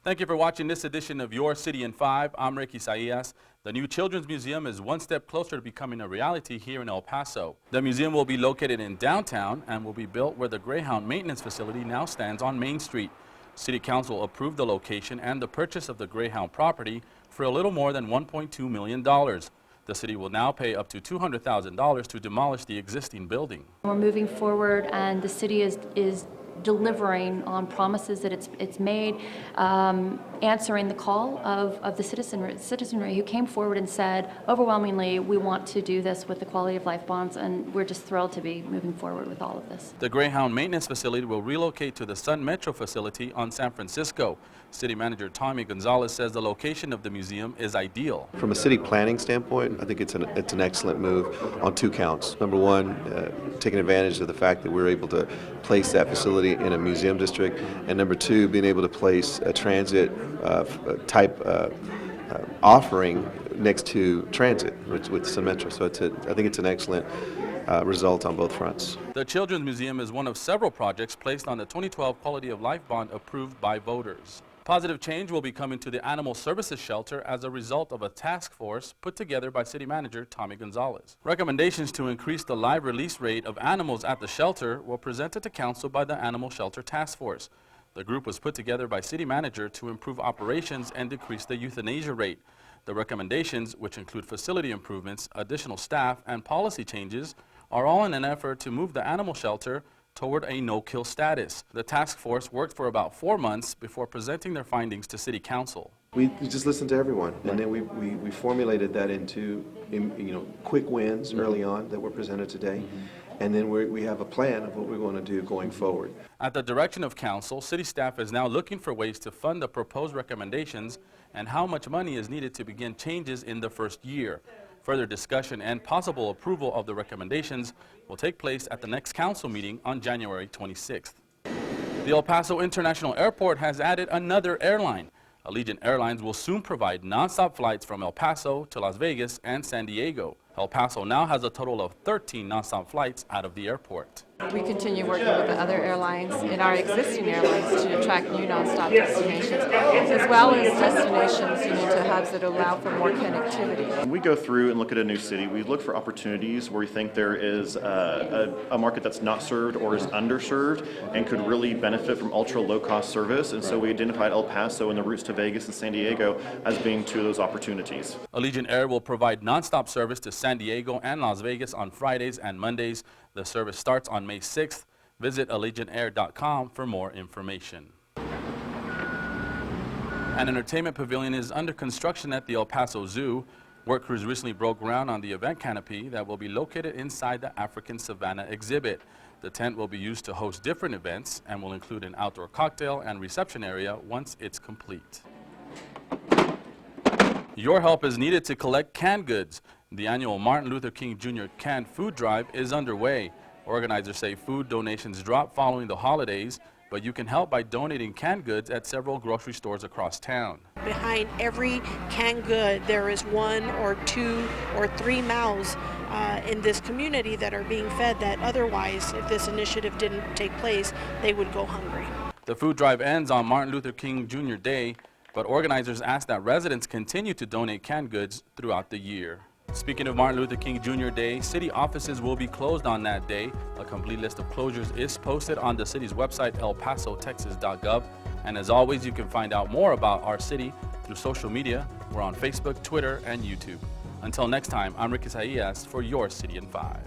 Thank you for watching this edition of Your City in 5. I'm Ricky Saillas. The new Children's Museum is one step closer to becoming a reality here in El Paso. The museum will be located in downtown and will be built where the Greyhound maintenance facility now stands on Main Street. City Council approved the location and the purchase of the Greyhound property for a little more than $1.2 million. The city will now pay up to $200,000 to demolish the existing building. We're moving forward, and the city is delivering on promises that it's made, answering the call of the citizenry who came forward and said, overwhelmingly, we want to do this with the quality of life bonds, and we're just thrilled to be moving forward with all of this. The Greyhound maintenance facility will relocate to the Sun Metro facility on San Francisco. City Manager Tommy Gonzalez says the location of the museum is ideal. From a city planning standpoint, I think it's an excellent move on two counts. Number one, taking advantage of the fact that we're able to place that facility in a museum district, and number two, being able to place a transit type offering next to transit with Sun Metro. So I think it's an excellent result on both fronts. The Children's Museum is one of several projects placed on the 2012 Quality of Life Bond approved by voters. Positive change will be coming to the Animal Services Shelter as a result of a task force put together by City Manager Tommy Gonzalez. Recommendations to increase the live release rate of animals at the shelter were presented to Council by the Animal Shelter Task Force. The group was put together by City Manager to improve operations and decrease the euthanasia rate. The recommendations, which include facility improvements, additional staff, and policy changes, are all in an effort to move the animal shelter toward a no-kill status. The task force worked for about 4 months before presenting their findings to City Council. We just listened to everyone, and then we formulated that into quick wins early on that were presented today, and then we have a plan of what we're going to do going forward. At the direction of Council, City staff is now looking for ways to fund the proposed recommendations and how much money is needed to begin changes in the first year. Further discussion and possible approval of the recommendations will take place at the next council meeting on January 26th. The El Paso International Airport has added another airline. Allegiant Airlines will soon provide nonstop flights from El Paso to Las Vegas and San Diego. El Paso now has a total of 13 nonstop flights out of the airport. We continue working with the other airlines in our existing airlines to attract new nonstop destinations, as well as destinations to hubs that allow for more connectivity. When we go through and look at a new city, we look for opportunities where we think there is a market that's not served or is underserved and could really benefit from ultra low-cost service, and so we identified El Paso and the routes to Vegas and San Diego as being two of those opportunities. Allegiant Air will provide nonstop service to San Diego and Las Vegas on Fridays and Mondays. The service starts on May 6th. Visit AllegiantAir.com for more information. An entertainment pavilion is under construction at the El Paso Zoo. Work crews recently broke ground on the event canopy that will be located inside the African Savannah exhibit. The tent will be used to host different events and will include an outdoor cocktail and reception area once it's complete. Your help is needed to collect canned goods. The annual Martin Luther King Jr. Canned Food Drive is underway. Organizers say food donations drop following the holidays, but you can help by donating canned goods at several grocery stores across town. Behind every canned good, there is 1 or 2 or 3 mouths in this community that are being fed that otherwise, if this initiative didn't take place, they would go hungry. The food drive ends on Martin Luther King Jr. Day, but organizers ask that residents continue to donate canned goods throughout the year. Speaking of Martin Luther King Jr. Day, city offices will be closed on that day. A complete list of closures is posted on the city's website, elpasotexas.gov. And as always, you can find out more about our city through social media. We're on Facebook, Twitter, and YouTube. Until next time, I'm Ricky Saillas for Your City in 5.